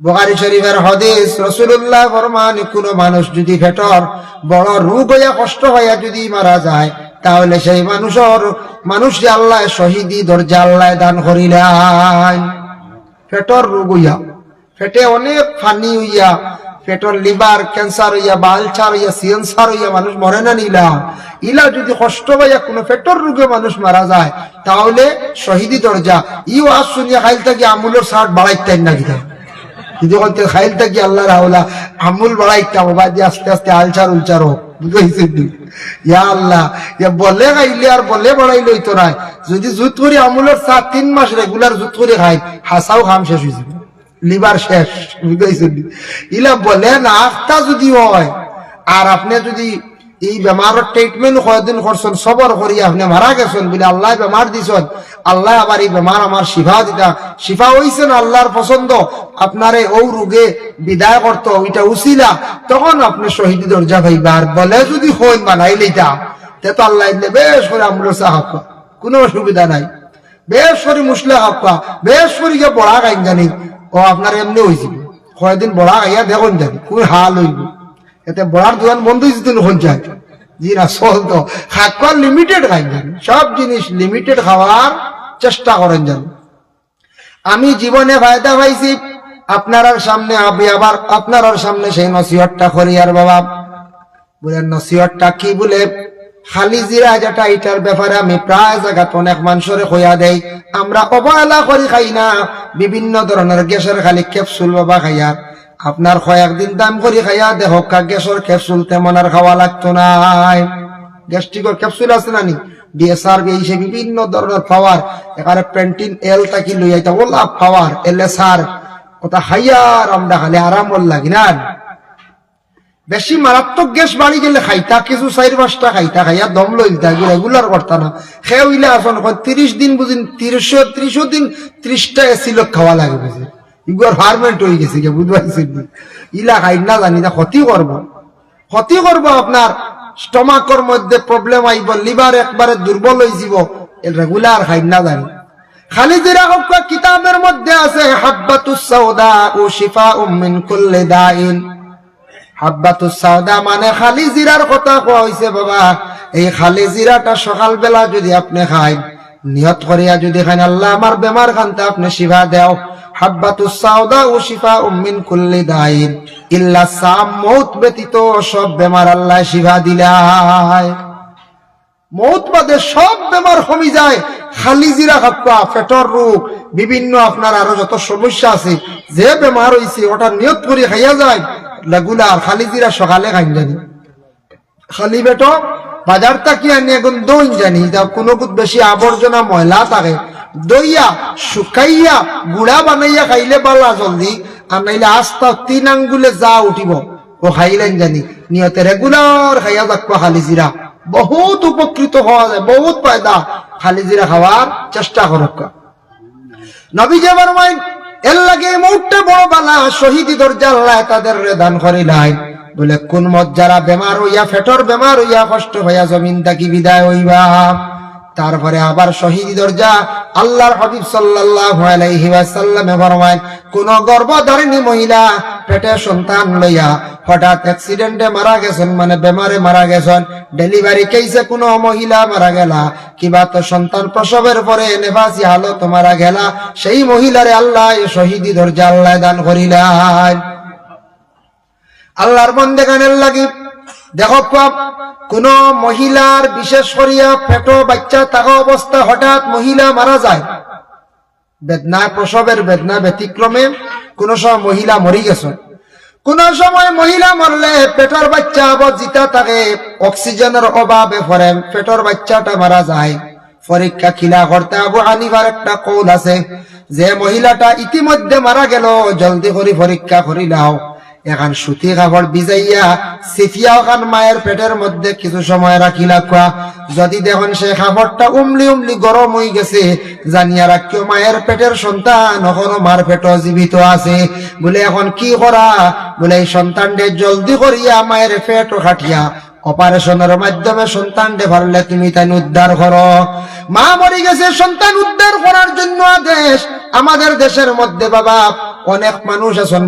বুখারী শরীফের হাদিস, রাসূলুল্লাহ ফরমান, কোন মানুষ যদি পেটর বড় রোগ হইয়া কষ্ট হইয়া যদি মারা যায়, তাহলে সেই মানুষকে আল্লাহ শহীদি দরজা আল্লাহ দান করিলেন। পেটর রোগ হইয়া, পেটে অনেক ফানি হইয়া, পেটর লিভার ক্যান্সার হইয়া বা আলসার হইয়া সিএনসার হইয়া মানুষ মরে না নিলা, ইলা যদি কষ্ট হইয়া কোন পেটর রোগে মানুষ মারা যায়, তাহলে শহীদি দরজা। ইও আজ শুনিয়া খাইল থাকি আমুলের সার বাড়াইতেন না কিনা, কিন্তু খাইল থাকি আল্লাহ রাহুলা আমুল বাড়াইতাম বাদি আস্তে আস্তে আলসার উলচার হোক, বুঝেছেন? ইয়া আল্লাহ, বলে খাইলে আর বলে বাড়াইলে হইতো না। যদি জুত করি আমুলের সার 3 মাস রেগুলার জুত করে খাই, হাসাও খাম শেষ হয়ে যাবে, লিভার শেষ, বুঝেছেন? ইলা বলে না আখতা যদি হয়, আর আপনি যদি এই বেমারের ট্রিটমেন্ট কয়দিন করছেন, সবর করি আপনি মারা গেছেন বলে আল্লাহ বেমার দিছেন, আল্লাহ আবার এই বেমার আমার শিফা দিতা, শিফা হইছেন আল্লাহর পছন্দ, আপনারে ও রোগে বিদায় করতো, ওইটা উসিলা, তখন আপনি শহীদি দরজা পাইবা। আর বলে যদি হইন বানাই লইতা, তে তো আল্লাহ বেশ করে আমলো সাহায্য, কোনো অসুবিধা নাই, বেশ করে মুসলে হাপ্পা, বেশ করে গিয়ে বড়া গাইন জানি, ও আপনার এমনি হয়েছিল কয়েকদিন বড়া গাইয়া দেখুন জানি কোন হাল হইব। এতে বড়ার দোকান বন্ধ হয়েছে কোন যায়, জি না চলতো খাওয়া লিমিটেড খাই জানি, সব জিনিস লিমিটেড খাওয়ার চেষ্টা করেন জানি। আমি জীবনে ফায়দা পাইছি, আপনার সামনে আমি আবার আপনার সামনে সেই নসিহতটা করি। আর বাবা বলেন নসিহতটা কি? বলে খালি জিরা যেটা, এটার ব্যাপারে আমি প্রায় জায়গা অনেক মানুষের হইয়া দেই, আমরা অবহেলা করি, খাই না। বিভিন্ন ধরনের গ্যাসের খালি ক্যাপসুল বাবা খাইয়া, আপনার কয়েকদিন দাম করি খাইয়া দেখো গ্যাসের ক্যাপসুল তেমন আর খাওয়া লাগতো না। গ্যাস্ট্রিকের ক্যাপসুল আছে না নি, ডিএসআর বিএসএ বিভিন্ন ধরনের পাওয়ার, এখানে পেন্টিন এল তাকি লই আইতা ওলা পাওয়ার এলএসআর, ওটা খাইয়ার আমরা খালি আরাম লাগি না। বেশি মারাত্মক গ্যাস বাড়ি গেলে খাইতা কিছু 4-5টা খাইতা, খাইয়া দম লইতা, রেগুলার করতা না। খেয়ে হইলে আসন 30 দিন বুঝিন, 30 দিন 30টা এসিল খাওয়া লাগে, বুঝি ইগুয়ার ফার্মেন্ট হয়ে গেছে, বুঝবাইছেন? ইলা খাই না জানি না, ক্ষতি করবো আপনার স্টমাকের মধ্যে প্রবলেম আইব, লিভার একবারে দুর্বল হয়ে যাব, রেগুলার খাই না জানি। খালি জিরা কিতাবের মধ্যে আছে হাব্বাতুস সাউদা ও শিফাউম মিন কুল্লি দাইন। হাব্বাতুস সাউদা মানে খালি জিরার কথা কোয়া হইছে বাবা। এই খালি জিরাটা সকাল বেলা যদি আপনি খাই, নিয়ত করিয়া যদি খান, আল্লাহ আমার বেমার খানতে আপনি শিফা দেও। হাব্বাতুস সাউদা ও শিফাউম মিন কুল্লি দাইন ইল্লা সাম, মউত ব্যতীত সব বেমার আল্লাহ শিফা দিলায়। মউত বাদে সব বেমার কমি যায় খালি জিরা খাপ্পা। পেটর রোগ, বিভিন্ন আপনার আরো যত সমস্যা আছে, যে বেমার হইছে ওটা নিয়ত করে খাইয়া যায়, রেগুলার খালি জিরা সকালে খাই জানি। খালি পেট বাজার তাকি আনি এখন দই জানি, যা কোনো বেশি আবর্জনা ময়লা থাকে, দইয়া শুকাইয়া গুড়া বানাইয়া খাইলে পালা জলদি, আর নাইলে আস্তা 3 আঙ্গুলে যা উঠিব ও খাইলেন জানি। নিয়তে রেগুলার খাইয়া থাকবো খালি জিরা, বহুত উপকৃত হওয়া যায়, বহুত ফায়দা। খালি জিরা খাওয়ার চেষ্টা করক। নবীজি ফরমাইন এর লাগে মুহূর্তে বড় বালা, শহীদি দরজা আল্লাহ তাদের দান করিলাই। বলে কোন মত যারা বেমার হইয়া, পেটর বেমার হইয়া কষ্ট হইয়া জমিন থাকি বিদায় হইবা, তারপরে আবার শহীদি দরজা আল্লাহর হাবিব সাল্লাল্লাহু আলাইহি ওয়াসাল্লাম ফরমায়, কোন গর্ভধারিণী মহিলা পেটে সন্তান লইয়া হঠাৎ অ্যাক্সিডেন্টে মারা গেছেন, মানে বেমারে মারা গেছেন, ডেলিভারি কেসে কোনো মহিলা মারা গেলা, কিবা তো সন্তান প্রসবের পরে নেফাসি হালত মারা গেলা, সেই মহিলারে আল্লাহ শহীদি দরজা আল্লাহ দান করিলেন। আল্লাহর বন্দেগানের লাগি দেখো, কোন মহিলার বিশেষ করিয়া পেট বাচ্চা থাকা অবস্থা হঠাৎ মহিলা মারা যায়, বেদনা, প্রসবের বেদনা ব্যতিক্রমে কোন সময় মহিলা মরি গেছে। কোন সময় মহিলা মরলে পেটের বাচ্চা জিতা থাকে, অক্সিজেনের অভাবে পরে পেটের বাচ্চাটা মারা যায়। পরীক্ষা খিলা করতে আবু হানিফার একটা কৌল আছে, যে মহিলাটা ইতিমধ্যে মারা গেল, জলদি করে পরীক্ষা করিলাও, এখন সুতি কাপড় ভিজাইয়া সিফিয়া ওখান মায়ের পেটের মধ্যে কিছু সময় রাখিলা, যদি দেখুন সে কাপড়টা উমলি উমলি গরম হয়ে গেছে, জানিয়া রাখিও মায়ের পেটের সন্তান এখনো মার পেট জীবিত আছে। বলে এখন কি করা? বলে এই সন্তানকে জলদি করিয়া মায়ের পেট খাটিয়া অপারেশনের মাধ্যমে সন্তান দে পারলে তুমি তাই উদ্ধার করো। মা মরে গেছে, সন্তান উদ্ধার করার জন্য আদেশ। আমাদের দেশের মধ্যে বাবা অনেক মানুষ আছেন